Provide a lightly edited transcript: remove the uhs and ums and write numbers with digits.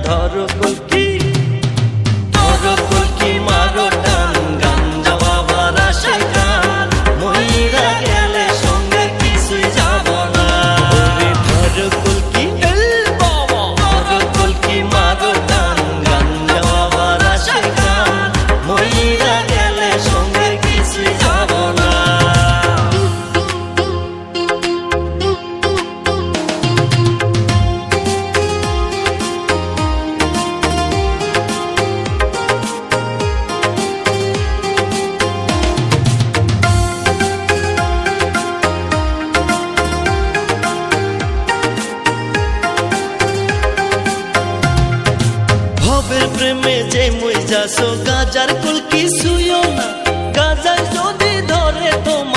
ধরো কলকি ধরো কলকি মারো টান গাঞ্জা বাবার আসে গান মইরা গেলে সঙ্গে কিছুই যাব না ধরো কলকি ধরো কলকি মারো টান গাঞ্জা বাবার আসে গান মইরা গেলে সঙ্গে কিছুই যাব না। ভবের প্রেমে যে মই যাসো গাজার কলকি ছুঁয়ো না গাজায় যদি ধরে তোমার